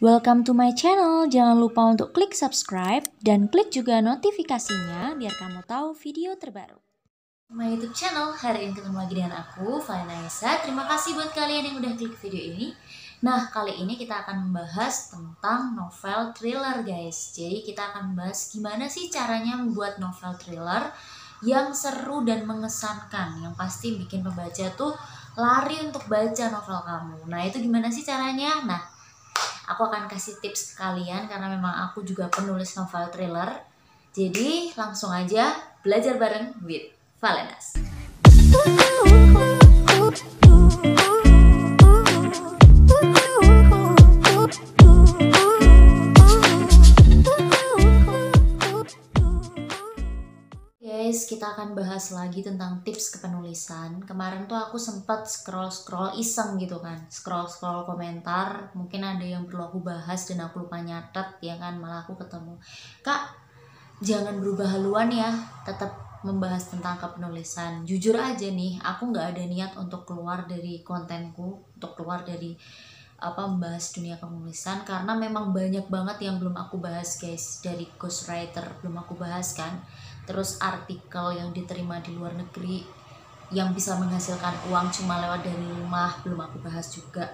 Welcome to my channel. Jangan lupa untuk klik subscribe dan klik juga notifikasinya biar kamu tahu video terbaru. My YouTube channel, hari ini ketemu lagi dengan aku, Vanessa. Terima kasih buat kalian yang udah klik video ini. Nah, kali ini kita akan membahas tentang novel thriller, guys. Jadi kita akan membahas gimana sih caranya membuat novel thriller yang seru dan mengesankan, yang pasti bikin pembaca tuh lari untuk baca novel kamu. Nah, itu gimana sih caranya? Nah, aku akan kasih tips ke kalian karena memang aku juga penulis novel thriller. Jadi langsung aja belajar bareng with Valenas. Guys, kita akan bahas lagi tentang tips kepenulisan. Kemarin tuh aku sempat scroll iseng gitu kan, scroll komentar. Mungkin ada yang perlu aku bahas dan aku lupa nyatet, ya kan, malah aku ketemu, "Kak, jangan berubah haluan ya, tetap membahas tentang kepenulisan." Jujur aja nih, aku nggak ada niat untuk keluar dari kontenku, untuk keluar dari membahas dunia penulisan, karena memang banyak banget yang belum aku bahas, guys. Dari ghostwriter belum aku bahas kan, terus artikel yang diterima di luar negeri yang bisa menghasilkan uang cuma lewat dari rumah belum aku bahas juga.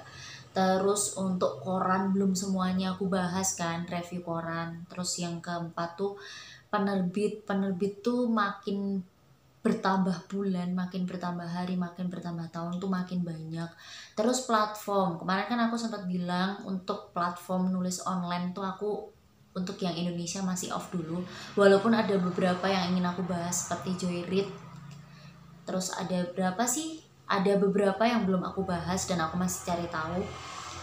Terus untuk koran belum semuanya aku bahas kan, review koran. Terus yang keempat tuh penerbit tuh makin bertambah bulan, makin bertambah hari, makin bertambah tahun tuh makin banyak. Terus platform, kemarin kan aku sempat bilang untuk platform nulis online tuh aku untuk yang Indonesia masih off dulu, walaupun ada beberapa yang ingin aku bahas seperti Joyread. Terus ada beberapa yang belum aku bahas dan aku masih cari tahu.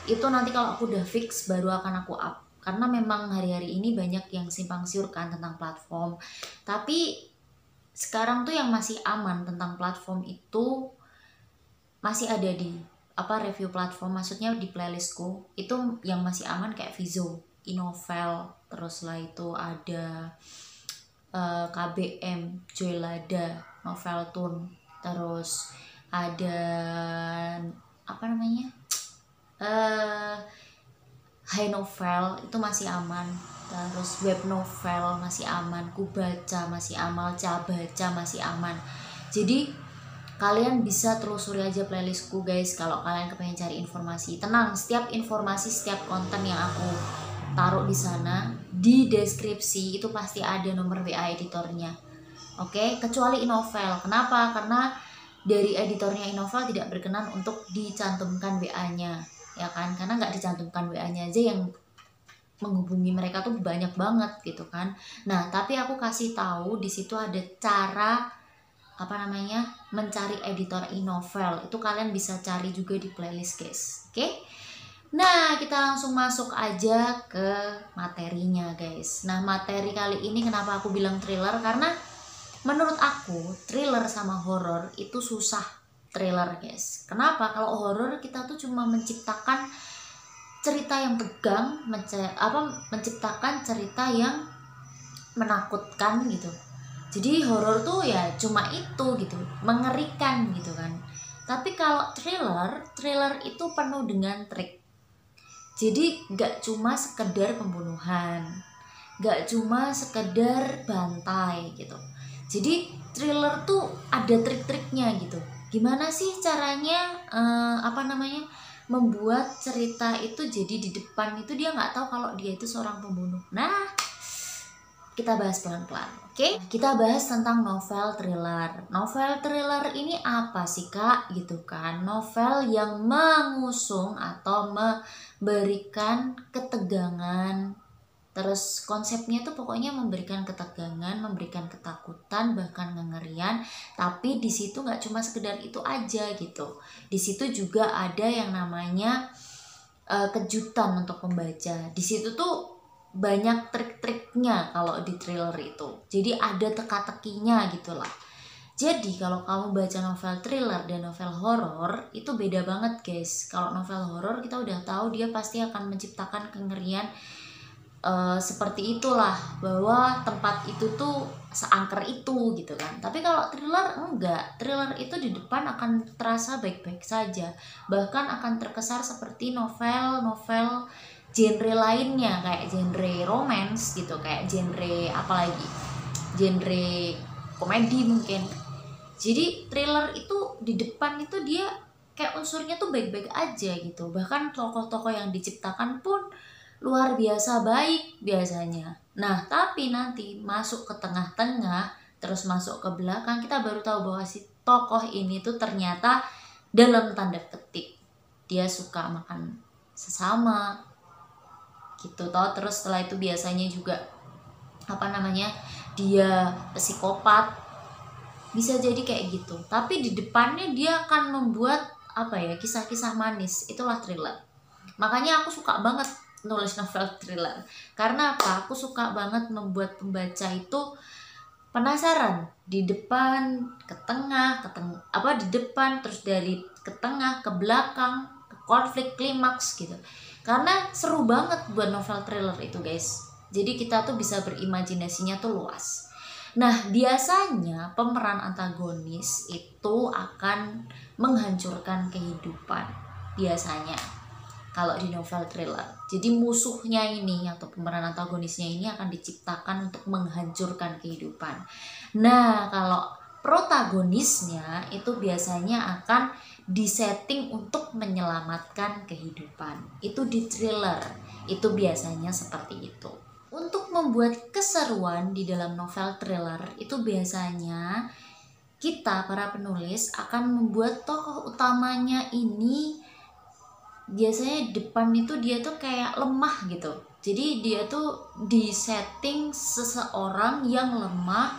Itu nanti kalau aku udah fix baru akan aku up, karena memang hari-hari ini banyak yang simpang siur kan tentang platform. Tapi sekarang tuh yang masih aman tentang platform itu masih ada di review platform, maksudnya di playlistku itu yang masih aman kayak Vizo, Inovel, terus lah itu ada KBM, Joylada, Noveltune, terus ada High Novel itu masih aman, terus web novel masih aman, Kubaca masih aman, Cabaca masih aman. Jadi kalian bisa telusuri aja playlistku, guys, kalau kalian kepengen cari informasi. Tenang, setiap informasi, setiap konten yang aku taruh di sana, di deskripsi itu pasti ada nomor WA editornya. Oke, kecuali Inovel. Kenapa? Karena dari editornya Inovel tidak berkenan untuk dicantumkan WA-nya, ya kan? Karena nggak dicantumkan WA-nya aja yang menghubungi mereka tuh banyak banget gitu kan. Nah, tapi aku kasih tahu di situ ada cara mencari editor Inovel. Itu kalian bisa cari juga di playlist, guys. Oke? Nah, kita langsung masuk aja ke materinya, guys. Nah, materi kali ini kenapa aku bilang thriller? Karena menurut aku thriller sama horor itu susah. Thriller, guys. Kenapa? Kalau horor kita tuh cuma menciptakan cerita yang tegang, menciptakan cerita yang menakutkan gitu. Jadi horor tuh ya cuma itu gitu, mengerikan gitu kan. Tapi kalau thriller itu penuh dengan trik. Jadi gak cuma sekedar pembunuhan, gak cuma sekedar bantai gitu. Jadi thriller tuh ada trik-triknya gitu. Gimana sih caranya membuat cerita itu jadi di depan itu dia nggak tahu kalau dia itu seorang pembunuh. Nah, kita bahas pelan-pelan, oke? Kita bahas tentang novel thriller. Novel thriller ini apa sih, Kak? Gitu kan. Novel yang mengusung atau memberikan ketegangan. Terus konsepnya tuh pokoknya memberikan ketegangan, memberikan ketakutan, bahkan kengerian. Tapi di situ nggak cuma sekedar itu aja gitu. Di situ juga ada yang namanya kejutan untuk pembaca. Di situ tuh banyak trik-triknya kalau di thriller itu. Jadi ada teka-tekinya gitulah. Jadi kalau kamu baca novel thriller dan novel horor itu beda banget, guys. Kalau novel horor kita udah tahu dia pasti akan menciptakan kengerian, seperti itulah, bahwa tempat itu tuh seangker itu gitu kan. Tapi kalau thriller enggak, thriller itu di depan akan terasa baik-baik saja, bahkan akan terkesan seperti novel genre lainnya, kayak genre romance gitu, kayak genre apa lagi, genre komedi mungkin. Jadi thriller itu di depan itu dia kayak unsurnya tuh baik-baik aja gitu. Bahkan tokoh-tokoh yang diciptakan pun luar biasa baik biasanya. Nah, tapi nanti masuk ke tengah-tengah, terus masuk ke belakang, kita baru tahu bahwa si tokoh ini tuh ternyata dalam tanda petik dia suka makan sesama gitu toh. Terus setelah itu biasanya juga apa namanya, dia psikopat, bisa jadi kayak gitu. Tapi di depannya dia akan membuat apa ya, kisah-kisah manis. Itulah thriller. Makanya aku suka banget nulis novel thriller. Karena apa? Aku suka banget membuat pembaca itu penasaran di depan, ke tengah, apa di depan, terus dari ke tengah, ke belakang, ke konflik klimaks gitu. Karena seru banget buat novel thriller itu, guys. Jadi kita tuh bisa berimajinasinya tuh luas. Nah, biasanya pemeran antagonis itu akan menghancurkan kehidupan. Biasanya kalau di novel thriller. Jadi musuhnya ini atau pemeran antagonisnya ini akan diciptakan untuk menghancurkan kehidupan. Nah, kalau protagonisnya itu biasanya akan disetting untuk menyelamatkan kehidupan. Itu di thriller. Itu biasanya seperti itu. Untuk membuat keseruan di dalam novel thriller itu biasanya kita para penulis akan membuat tokoh utamanya ini biasanya depan itu dia tuh kayak lemah gitu. Jadi dia tuh disetting seseorang yang lemah,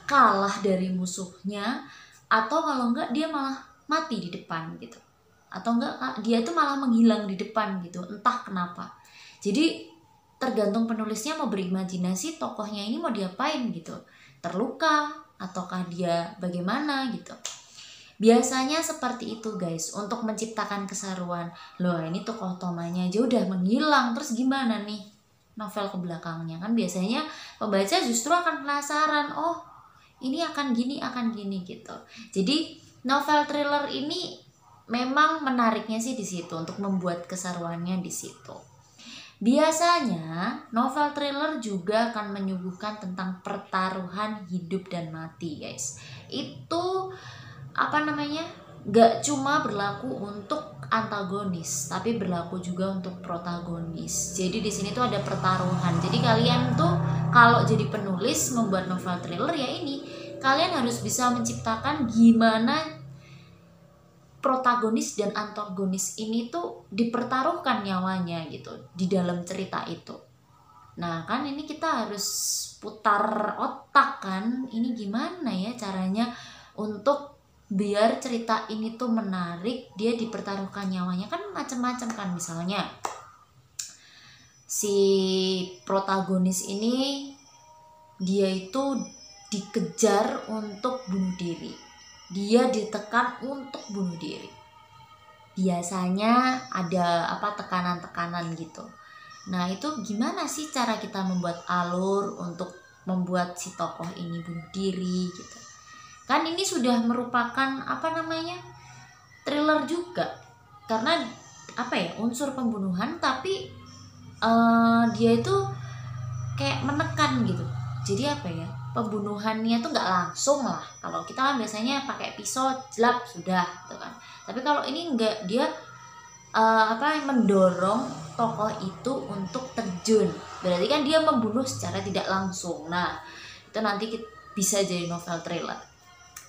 kalah dari musuhnya, atau kalau enggak dia malah mati di depan gitu. Atau enggak dia tuh malah menghilang di depan gitu, entah kenapa. Jadi tergantung penulisnya mau berimajinasi tokohnya ini mau diapain gitu, terluka ataukah dia bagaimana gitu. Biasanya seperti itu guys, untuk menciptakan keseruan. Loh, ini tokoh utamanya aja udah menghilang, terus gimana nih novel ke belakangnya? Kan biasanya pembaca justru akan penasaran, oh ini akan gini gitu. Jadi novel thriller ini memang menariknya sih di situ, untuk membuat keseruannya di situ. Biasanya novel thriller juga akan menyuguhkan tentang pertaruhan hidup dan mati guys. Itu apa namanya, gak cuma berlaku untuk antagonis, tapi berlaku juga untuk protagonis. Jadi di sini tuh ada pertaruhan. Jadi kalian tuh kalau jadi penulis membuat novel thriller ya ini, kalian harus bisa menciptakan gimana protagonis dan antagonis ini tuh dipertaruhkan nyawanya gitu di dalam cerita itu. Nah kan ini kita harus putar otak kan, ini gimana ya caranya untuk biar cerita ini tuh menarik, dia dipertaruhkan nyawanya. Kan macam-macam kan, misalnya si protagonis ini dia itu dikejar untuk bunuh diri, dia ditekan untuk bunuh diri. Biasanya ada apa, tekanan-tekanan gitu. Nah itu gimana sih cara kita membuat alur untuk membuat si tokoh ini bunuh diri gitu. Kan ini sudah merupakan apa namanya, thriller juga, karena apa ya, unsur pembunuhan tapi dia itu kayak menekan gitu. Jadi apa ya, pembunuhannya tuh nggak langsung lah. Kalau kita kan biasanya pakai pisau jelap sudah gitu kan. Tapi kalau ini enggak, dia mendorong tokoh itu untuk terjun. Berarti kan dia membunuh secara tidak langsung. Nah itu nanti bisa jadi novel thriller.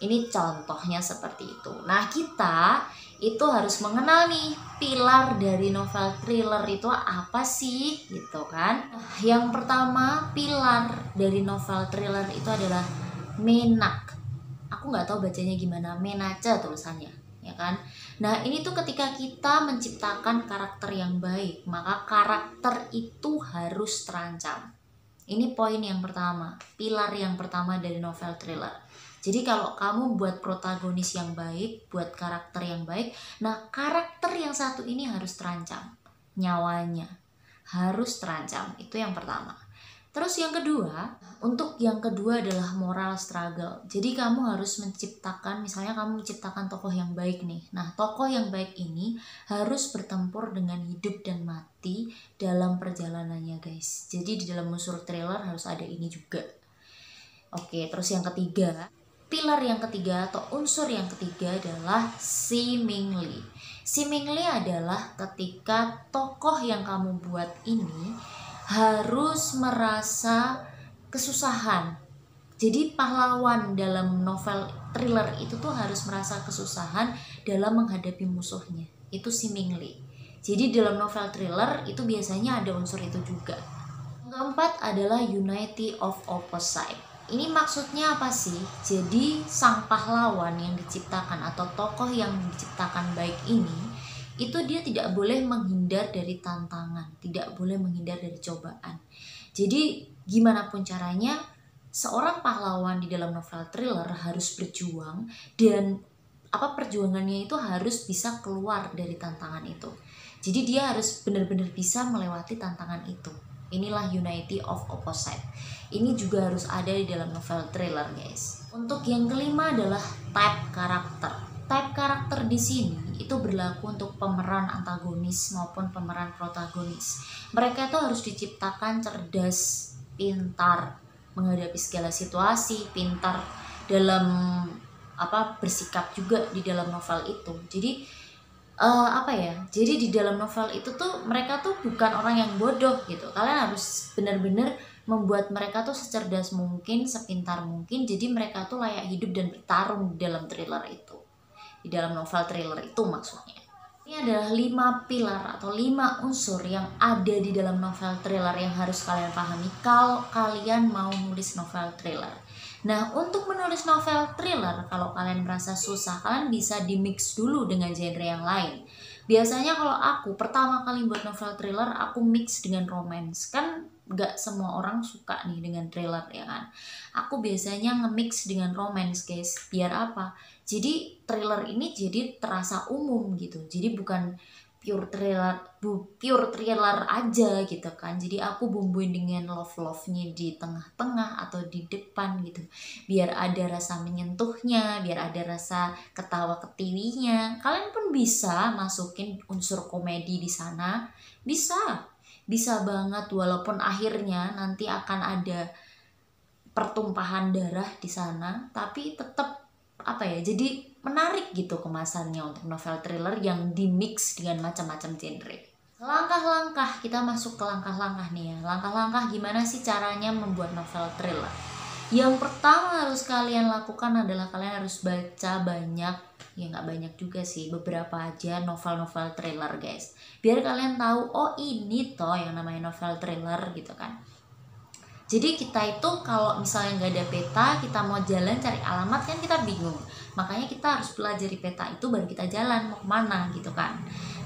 Ini contohnya seperti itu. Nah kita itu harus mengenal nih pilar dari novel thriller itu apa sih gitu kan. Yang pertama pilar dari novel thriller itu adalah menak. Aku nggak tahu bacanya gimana, menaca tulisannya ya kan. Nah ini tuh ketika kita menciptakan karakter yang baik, maka karakter itu harus terancam. Ini poin yang pertama, pilar yang pertama dari novel thriller. Jadi kalau kamu buat protagonis yang baik, buat karakter yang baik, nah karakter yang satu ini harus terancam, nyawanya harus terancam, itu yang pertama. Terus untuk yang kedua adalah moral struggle. Jadi kamu harus menciptakan, misalnya kamu menciptakan tokoh yang baik nih. Nah, tokoh yang baik ini harus bertempur dengan hidup dan mati dalam perjalanannya, guys. Jadi di dalam unsur thriller harus ada ini juga. Oke, terus yang ketiga, pilar yang ketiga atau unsur yang ketiga adalah seemingly. Seemingly adalah ketika tokoh yang kamu buat ini harus merasa kesusahan. Jadi pahlawan dalam novel thriller itu tuh harus merasa kesusahan dalam menghadapi musuhnya. Itu seemingly. Jadi dalam novel thriller itu biasanya ada unsur itu juga. Yang keempat adalah unity of opposite. Ini maksudnya apa sih? Jadi sang pahlawan yang diciptakan atau tokoh yang diciptakan baik ini, itu dia tidak boleh menghindar dari tantangan, tidak boleh menghindar dari cobaan. Jadi gimana pun caranya, seorang pahlawan di dalam novel thriller harus berjuang, dan perjuangannya itu harus bisa keluar dari tantangan itu. Jadi dia harus benar-benar bisa melewati tantangan itu. Inilah unity of opposite. Ini juga harus ada di dalam novel thriller, guys. Untuk yang kelima adalah type karakter. Type karakter di sini itu berlaku untuk pemeran antagonis maupun pemeran protagonis. Mereka itu harus diciptakan cerdas, pintar menghadapi segala situasi, pintar dalam bersikap juga di dalam novel itu. Jadi jadi di dalam novel itu tuh mereka tuh bukan orang yang bodoh gitu. Kalian harus benar-benar membuat mereka tuh secerdas mungkin, sepintar mungkin. Jadi mereka tuh layak hidup dan bertarung di dalam thriller itu. Di dalam novel thriller itu maksudnya. Ini adalah 5 pilar atau 5 unsur yang ada di dalam novel thriller yang harus kalian pahami kalau kalian mau nulis novel thriller. Nah, untuk menulis novel thriller, kalau kalian merasa susah, kalian bisa di-mix dulu dengan genre yang lain. Biasanya kalau aku pertama kali buat novel thriller, aku mix dengan romance. Kan gak semua orang suka nih dengan thriller, ya kan? Aku biasanya nge-mix dengan romance, guys. Biar apa? Jadi thriller ini jadi terasa umum gitu. Jadi bukan pure thriller aja gitu kan. Jadi aku bumbuin dengan love-nya di tengah-tengah atau di depan gitu. Biar ada rasa menyentuhnya, biar ada rasa ketawa ketiwinya. Kalian pun bisa masukin unsur komedi di sana. Bisa banget, walaupun akhirnya nanti akan ada pertumpahan darah di sana, tapi tetap jadi menarik gitu kemasannya untuk novel thriller yang dimix dengan macam-macam genre. Langkah-langkah, kita masuk ke langkah-langkah nih ya. Langkah-langkah gimana sih caranya membuat novel thriller? Yang pertama harus kalian lakukan adalah kalian harus baca banyak, ya nggak banyak juga sih, beberapa aja novel-novel thriller, guys. Biar kalian tahu, oh ini toh yang namanya novel thriller gitu kan. Jadi kita itu kalau misalnya nggak ada peta, kita mau jalan cari alamat kan kita bingung. Makanya kita harus pelajari peta itu baru kita jalan mau kemana gitu kan.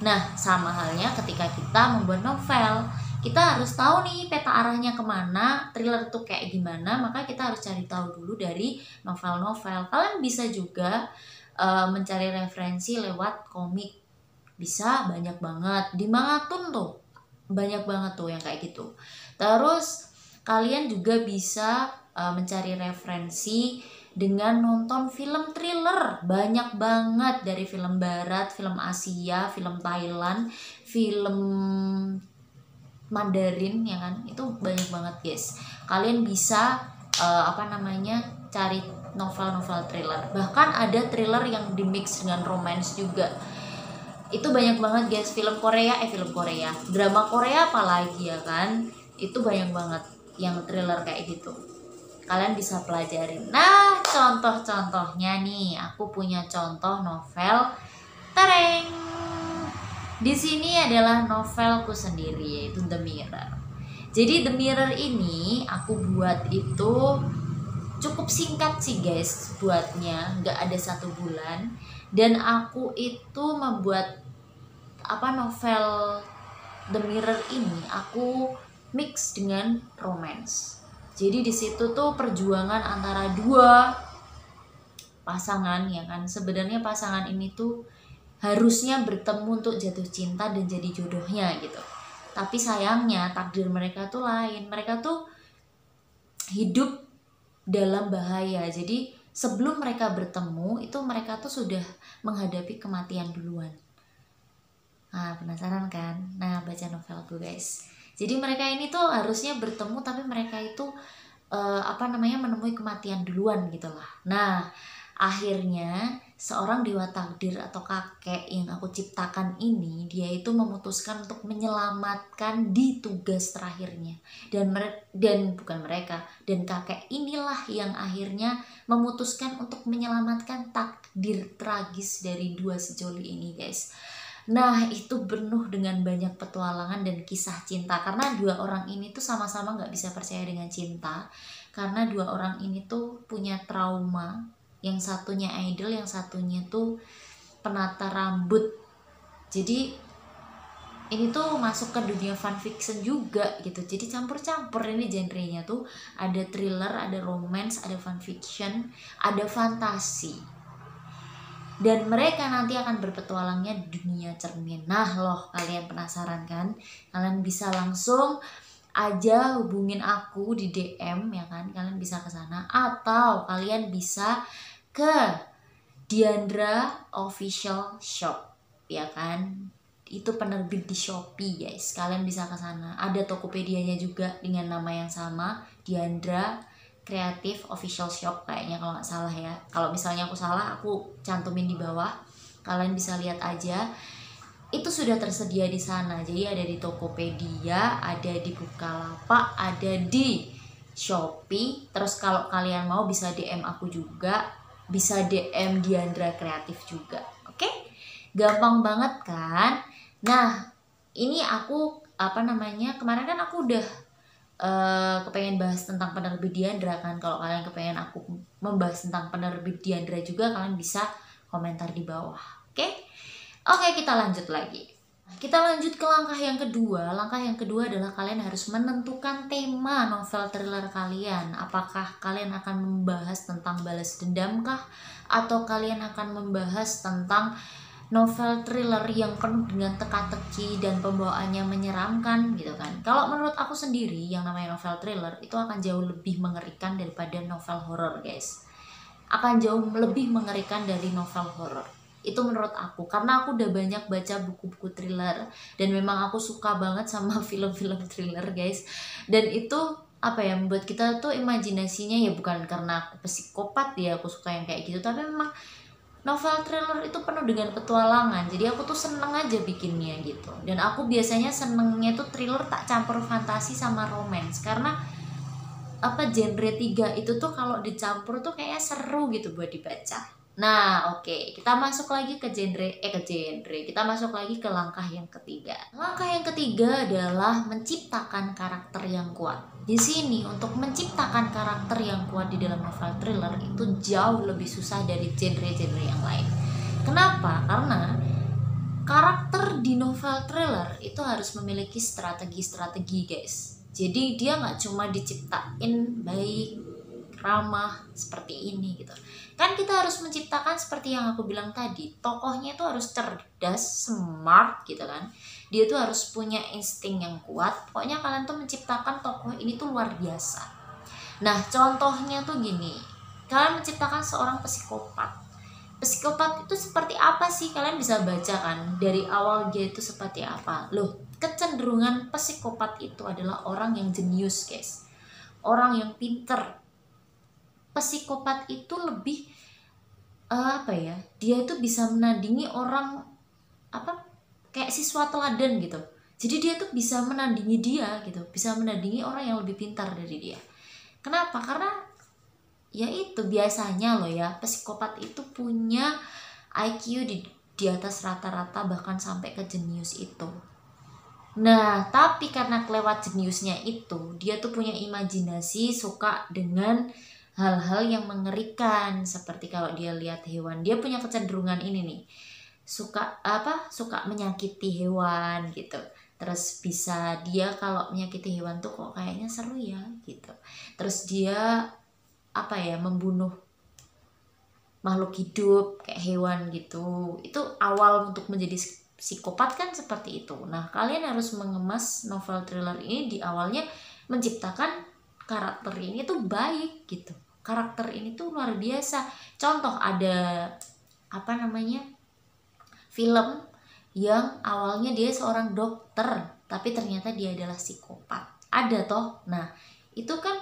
Nah, sama halnya ketika kita membuat novel, kita harus tahu nih peta arahnya kemana, thriller itu kayak gimana. Maka kita harus cari tahu dulu dari novel-novel. Kalian bisa juga mencari referensi lewat komik. Bisa banyak banget. Di Mangatun tuh banyak banget tuh yang kayak gitu. Terus kalian juga bisa mencari referensi dengan nonton film thriller. Banyak banget, dari film barat, film Asia, film Thailand, film Mandarin, ya kan? Itu banyak banget, guys. Kalian bisa cari novel-novel thriller. Bahkan ada thriller yang dimix dengan romance juga. Itu banyak banget, guys. Film Korea, drama Korea apalagi, ya kan? Itu banyak banget yang thriller kayak gitu. Kalian bisa pelajarin. Nah, contoh-contohnya nih, aku punya contoh novel. Tereng. Di sini adalah novelku sendiri, yaitu The Mirror. Jadi The Mirror ini aku buat itu cukup singkat sih, guys, buatnya, nggak ada 1 bulan. Dan aku itu membuat novel The Mirror ini aku mix dengan romance. Jadi di situ tuh perjuangan antara 2 pasangan, ya kan. Sebenarnya pasangan ini tuh harusnya bertemu untuk jatuh cinta dan jadi jodohnya gitu. Tapi sayangnya takdir mereka tuh lain. Mereka tuh hidup dalam bahaya. Jadi sebelum mereka bertemu itu mereka tuh sudah menghadapi kematian duluan. Nah, penasaran kan? Nah, baca novelku guys. Jadi mereka ini tuh harusnya bertemu tapi mereka itu menemui kematian duluan gitu lah. Nah, akhirnya seorang dewa takdir atau kakek yang aku ciptakan ini, dia itu memutuskan untuk menyelamatkan di tugas terakhirnya. Dan bukan mereka, dan kakek inilah yang akhirnya memutuskan untuk menyelamatkan takdir tragis dari dua sejoli ini guys. Nah, itu penuh dengan banyak petualangan dan kisah cinta. Karena dua orang ini tuh sama-sama gak bisa percaya dengan cinta. Karena dua orang ini tuh punya trauma. Yang satunya idol, yang satunya tuh penata rambut. Jadi ini tuh masuk ke dunia fan fiction juga gitu. Jadi campur-campur ini genrenya tuh. Ada thriller, ada romance, ada fan fiction, ada fantasi. Dan mereka nanti akan berpetualangnya di dunia cermin. Nah loh, kalian penasaran kan? Kalian bisa langsung aja hubungin aku di DM ya kan, kalian bisa ke sana atau kalian bisa ke Diandra Official Shop ya kan, itu penerbit di Shopee guys, kalian bisa ke sana. Ada Tokopedia-nya juga dengan nama yang sama, Diandra Creative Official Shop kayaknya kalau nggak salah ya. Kalau misalnya aku salah, aku cantumin di bawah, kalian bisa lihat aja. Itu sudah tersedia di sana. Jadi ada di Tokopedia, ada di Bukalapak, ada di Shopee. Terus kalau kalian mau bisa DM aku juga, bisa DM Diandra Kreatif juga. Oke? Gampang banget kan? Nah, ini aku kemarin kan aku udah kepengen bahas tentang penerbit Diandra kan. Kalau kalian kepengen aku membahas tentang penerbit Diandra juga, kalian bisa komentar di bawah. Oke? Oke, kita lanjut lagi. Kita lanjut ke langkah yang kedua. Langkah yang kedua adalah kalian harus menentukan tema novel thriller kalian. Apakah kalian akan membahas tentang balas dendam kah? Atau kalian akan membahas tentang novel thriller yang penuh dengan teka-teki dan pembawaannya menyeramkan gitu kan. Kalau menurut aku sendiri, yang namanya novel thriller itu akan jauh lebih mengerikan daripada novel horor guys. Akan jauh lebih mengerikan dari novel horor. Itu menurut aku, karena aku udah banyak baca buku-buku thriller dan memang aku suka banget sama film-film thriller guys. Dan itu membuat kita tuh imajinasinya, ya bukan karena aku psikopat ya aku suka yang kayak gitu, tapi memang novel thriller itu penuh dengan petualangan. Jadi aku tuh seneng aja bikinnya gitu. Dan aku biasanya senengnya tuh thriller tak campur fantasi sama romance, karena genre 3 itu tuh kalau dicampur tuh kayak seru gitu buat dibaca. Nah, oke, kita masuk lagi ke genre. Kita masuk lagi ke langkah yang ketiga. Langkah yang ketiga adalah menciptakan karakter yang kuat. Di sini untuk menciptakan karakter yang kuat di dalam novel thriller itu jauh lebih susah dari genre-genre yang lain. Kenapa? Karena karakter di novel thriller itu harus memiliki strategi-strategi, guys. Jadi dia nggak cuma diciptain baik, ramah seperti ini gitu. Kan kita harus menciptakan seperti yang aku bilang tadi, tokohnya itu harus cerdas, smart gitu kan. Dia tuh harus punya insting yang kuat. Pokoknya kalian tuh menciptakan tokoh ini tuh luar biasa. Nah, contohnya tuh gini. Kalian menciptakan seorang psikopat. Psikopat itu seperti apa sih? Kalian bisa baca kan dari awal dia itu seperti apa. Loh, kecenderungan psikopat itu adalah orang yang jenius, guys. Orang yang pinter. Psikopat itu lebih dia itu bisa menandingi orang kayak siswa teladan gitu. Jadi dia tuh bisa menandingi dia gitu, bisa menandingi orang yang lebih pintar dari dia. Kenapa? Karena ya itu biasanya loh ya, psikopat itu punya IQ di atas rata-rata, bahkan sampai ke jenius itu. Nah, tapi karena kelewat jeniusnya itu, dia tuh punya imajinasi, suka dengan hal-hal yang mengerikan. Seperti kalau dia lihat hewan, dia punya kecenderungan ini nih, suka menyakiti hewan gitu. Terus bisa dia kalau menyakiti hewan tuh kok kayaknya seru ya gitu. Terus dia membunuh makhluk hidup kayak hewan gitu. Itu awal untuk menjadi psikopat kan seperti itu. Nah, kalian harus mengemas novel thriller ini di awalnya, menciptakan karakter ini tuh baik gitu, karakter ini tuh luar biasa. Contoh ada apa namanya, film yang awalnya dia seorang dokter tapi ternyata dia adalah psikopat, ada toh. Nah itu kan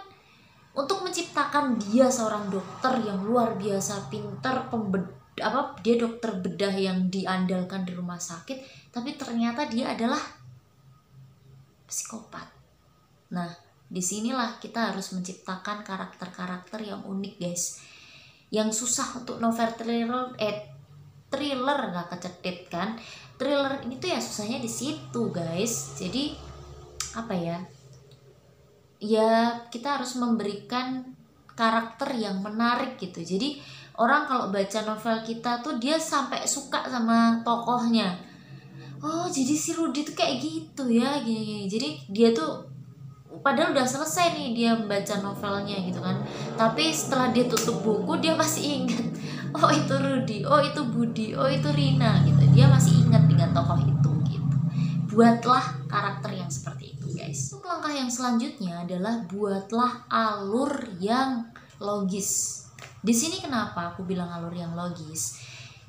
untuk menciptakan dia seorang dokter yang luar biasa pintar, dia dokter bedah yang diandalkan di rumah sakit, tapi ternyata dia adalah psikopat. Nah disinilah kita harus menciptakan karakter-karakter yang unik guys, yang susah untuk novel thriller nggak kecetit kan. Thriller ini tuh ya susahnya di situ guys. Jadi apa ya, ya kita harus memberikan karakter yang menarik gitu. Jadi orang kalau baca novel kita tuh dia sampai suka sama tokohnya. Oh jadi si Rudy tuh kayak gitu ya, gini. Jadi dia tuh padahal udah selesai nih dia membaca novelnya gitu kan, tapi setelah dia tutup buku dia masih ingat, oh itu Rudy, oh itu Budi, oh itu Rina gitu. Dia masih ingat dengan tokoh itu gitu. Buatlah karakter yang seperti itu guys. Langkah yang selanjutnya adalah buatlah alur yang logis. Di sini kenapa aku bilang alur yang logis?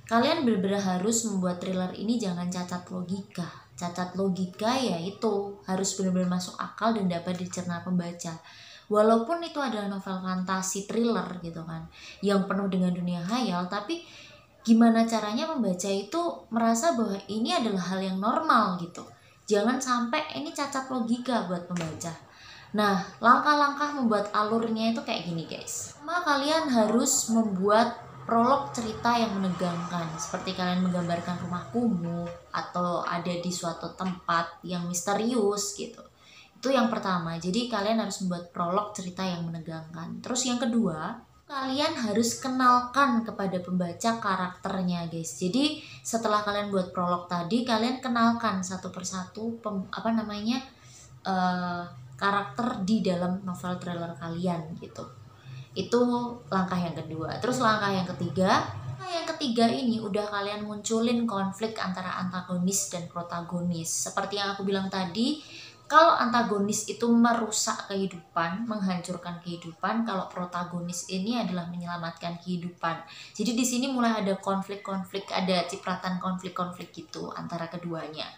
Kalian benar-benar harus membuat thriller ini jangan cacat logika. Cacat logika yaitu harus benar-benar masuk akal dan dapat dicerna pembaca. Walaupun itu adalah novel fantasi thriller gitu kan, yang penuh dengan dunia hayal, tapi gimana caranya pembaca itu merasa bahwa ini adalah hal yang normal gitu. Jangan sampai ini cacat logika buat pembaca. Nah, langkah-langkah membuat alurnya itu kayak gini guys. Pertama, kalian harus membuat prolog cerita yang menegangkan, seperti kalian menggambarkan rumah kumuh atau ada di suatu tempat yang misterius gitu. Itu yang pertama. Jadi kalian harus membuat prolog cerita yang menegangkan. Terus yang kedua, kalian harus kenalkan kepada pembaca karakternya guys. Jadi setelah kalian buat prolog tadi, kalian kenalkan satu persatu karakter di dalam novel thriller kalian gitu. Itu langkah yang kedua. Terus langkah yang ketiga ini udah kalian munculin konflik antara antagonis dan protagonis. Seperti yang aku bilang tadi, kalau antagonis itu merusak kehidupan, menghancurkan kehidupan, kalau protagonis ini adalah menyelamatkan kehidupan. Jadi di sini mulai ada konflik-konflik, ada cipratan konflik-konflik gitu antara keduanya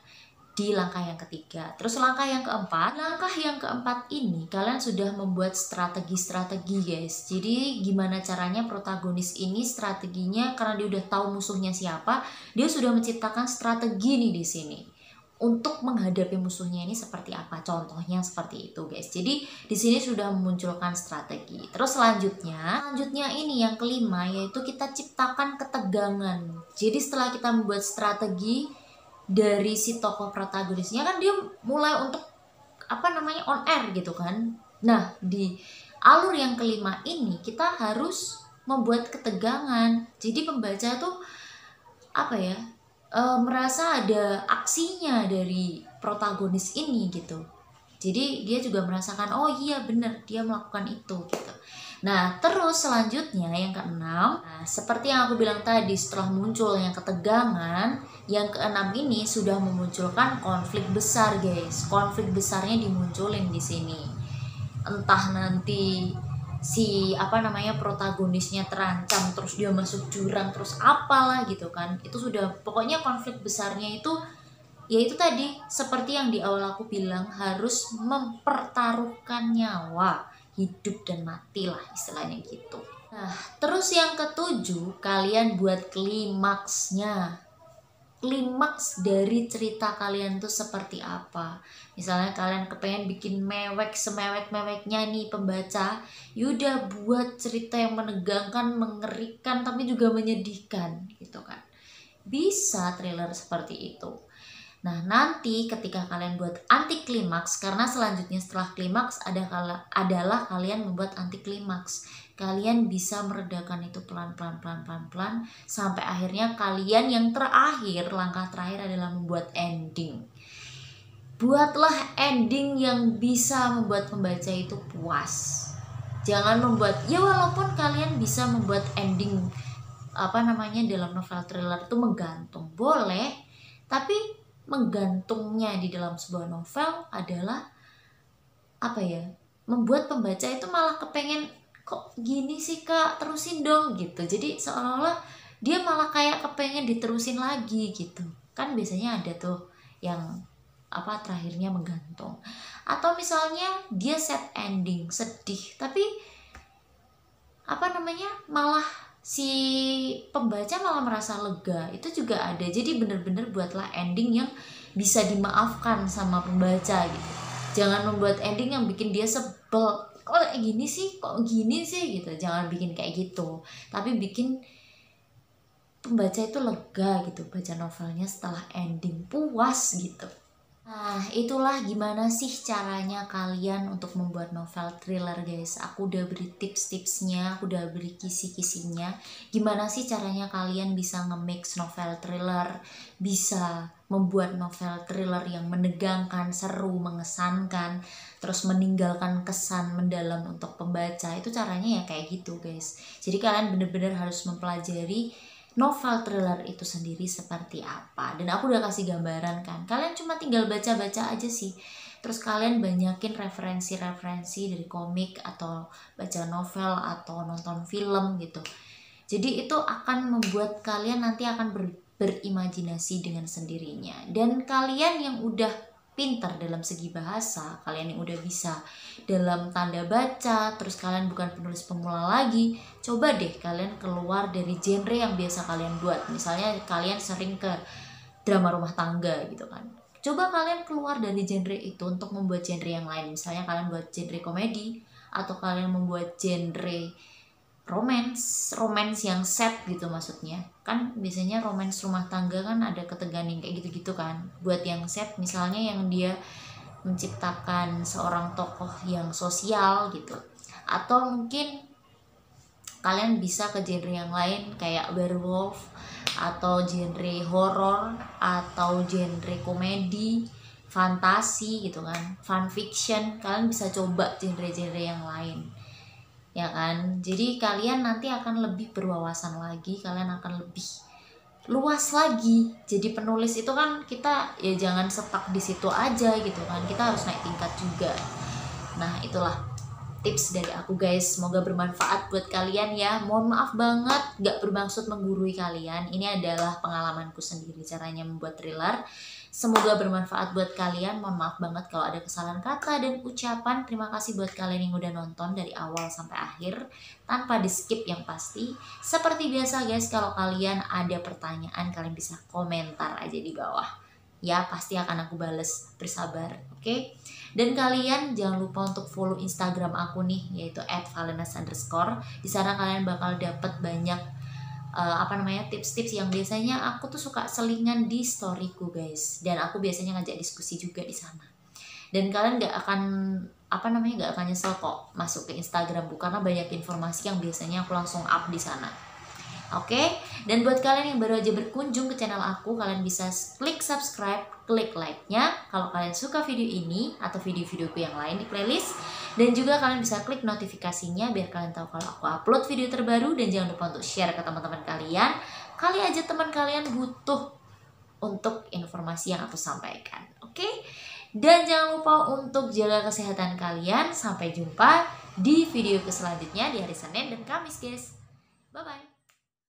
di langkah yang ketiga. Terus langkah yang keempat ini kalian sudah membuat strategi-strategi guys. Jadi gimana caranya protagonis ini strateginya, karena dia udah tahu musuhnya siapa, dia sudah menciptakan strategi nih di sini untuk menghadapi musuhnya ini seperti apa. Contohnya seperti itu guys. Jadi di sini sudah memunculkan strategi. Terus selanjutnya ini yang kelima, yaitu kita ciptakan ketegangan. Jadi setelah kita membuat strategi dari si tokoh protagonisnya kan, dia mulai untuk on air gitu kan. Nah di alur yang kelima ini kita harus membuat ketegangan. Jadi pembaca tuh merasa ada aksinya dari protagonis ini gitu. Jadi dia juga merasakan, oh iya bener dia melakukan itu gitu. Nah terus selanjutnya yang keenam, seperti yang aku bilang tadi, setelah muncul yang ketegangan, yang keenam ini sudah memunculkan konflik besar guys. Konflik besarnya dimunculin di sini. Entah nanti si protagonisnya terancam, terus dia masuk jurang, terus apalah gitu kan. Itu sudah, pokoknya konflik besarnya itu yaitu tadi seperti yang di awal aku bilang, harus mempertaruhkan nyawa, hidup dan mati lah istilahnya gitu. Nah terus yang ketujuh, kalian buat klimaksnya. Klimaks dari cerita kalian tuh seperti apa. Misalnya kalian kepengen bikin mewek, semewek-meweknya nih pembaca, yaudah buat cerita yang menegangkan, mengerikan, tapi juga menyedihkan gitu kan. Bisa thriller seperti itu. Nah nanti ketika kalian buat anti klimaks, karena selanjutnya setelah klimaks adalah kalian membuat anti klimaks. Kalian bisa meredakan itu pelan-pelan sampai akhirnya kalian yang terakhir, langkah terakhir adalah membuat ending. Buatlah ending yang bisa membuat pembaca itu puas. Jangan membuat, ya walaupun kalian bisa membuat ending dalam novel thriller itu menggantung, boleh, tapi menggantungnya di dalam sebuah novel adalah membuat pembaca itu malah kepengen, kok gini sih kak, terusin dong gitu. Jadi seolah-olah dia malah kayak kepengen diterusin lagi gitu kan. Biasanya ada tuh yang apa terakhirnya menggantung, atau misalnya dia set ending sedih tapi apa namanya malah si pembaca malah merasa lega, itu juga ada. Jadi bener-bener buatlah ending yang bisa dimaafkan sama pembaca gitu. Jangan membuat ending yang bikin dia sebel, kok kayak gini sih, kok gini sih gitu. Jangan bikin kayak gitu, tapi bikin pembaca itu lega gitu baca novelnya setelah ending, puas gitu. Nah, itulah gimana sih caranya kalian untuk membuat novel thriller, guys. Aku udah beri tips-tipsnya, aku udah beri kisi-kisinya. Gimana sih caranya kalian bisa nge-mix novel thriller, bisa membuat novel thriller yang menegangkan, seru, mengesankan, terus meninggalkan kesan mendalam untuk pembaca. Itu caranya ya kayak gitu, guys. Jadi kalian bener-bener harus mempelajari novel thriller itu sendiri seperti apa. Dan aku udah kasih gambaran kan, kalian cuma tinggal baca-baca aja sih. Terus kalian banyakin referensi-referensi dari komik atau baca novel atau nonton film gitu. Jadi itu akan membuat kalian nanti akan berimajinasi dengan sendirinya. Dan kalian yang udah pintar dalam segi bahasa, kalian yang udah bisa dalam tanda baca, terus kalian bukan penulis pemula lagi, coba deh kalian keluar dari genre yang biasa kalian buat. Misalnya kalian sering ke drama rumah tangga gitu kan, coba kalian keluar dari genre itu untuk membuat genre yang lain. Misalnya kalian buat genre komedi, atau kalian membuat genre romance yang set gitu. Maksudnya kan biasanya romance rumah tangga kan ada ketegangan kayak gitu-gitu kan. Buat yang set misalnya yang dia menciptakan seorang tokoh yang sosial gitu, atau mungkin kalian bisa ke genre yang lain kayak werewolf, atau genre horror, atau genre komedi, fantasi gitu kan, fun fiction. Kalian bisa coba genre-genre yang lain ya kan. Jadi kalian nanti akan lebih berwawasan lagi, kalian akan lebih luas lagi. Jadi penulis itu kan kita ya jangan stuck di situ aja gitu kan, kita harus naik tingkat juga. Nah itulah tips dari aku, guys. Semoga bermanfaat buat kalian ya. Mohon maaf banget gak bermaksud menggurui kalian, ini adalah pengalamanku sendiri caranya membuat thriller. Semoga bermanfaat buat kalian. Mohon maaf banget kalau ada kesalahan kata dan ucapan. Terima kasih buat kalian yang udah nonton dari awal sampai akhir tanpa di skip yang pasti. Seperti biasa guys, kalau kalian ada pertanyaan kalian bisa komentar aja di bawah ya, pasti akan aku bales. Bersabar, oke? Dan kalian jangan lupa untuk follow Instagram aku nih, yaitu @valenas_. Di sana kalian bakal dapat banyak tips-tips yang biasanya aku tuh suka selingan di storyku, guys. Dan aku biasanya ngajak diskusi juga di sana. Dan kalian gak akan gak akan nyesel kok masuk ke Instagramku, karena banyak informasi yang biasanya aku langsung up di sana. Oke, dan buat kalian yang baru aja berkunjung ke channel aku, kalian bisa klik subscribe, klik like-nya kalau kalian suka video ini atau video-videoku yang lain di playlist. Dan juga kalian bisa klik notifikasinya biar kalian tahu kalau aku upload video terbaru. Dan jangan lupa untuk share ke teman-teman kalian. Kali aja teman kalian butuh untuk informasi yang aku sampaikan. Oke? Dan jangan lupa untuk jaga kesehatan kalian. Sampai jumpa di video selanjutnya di hari Senin dan Kamis, guys. Bye-bye.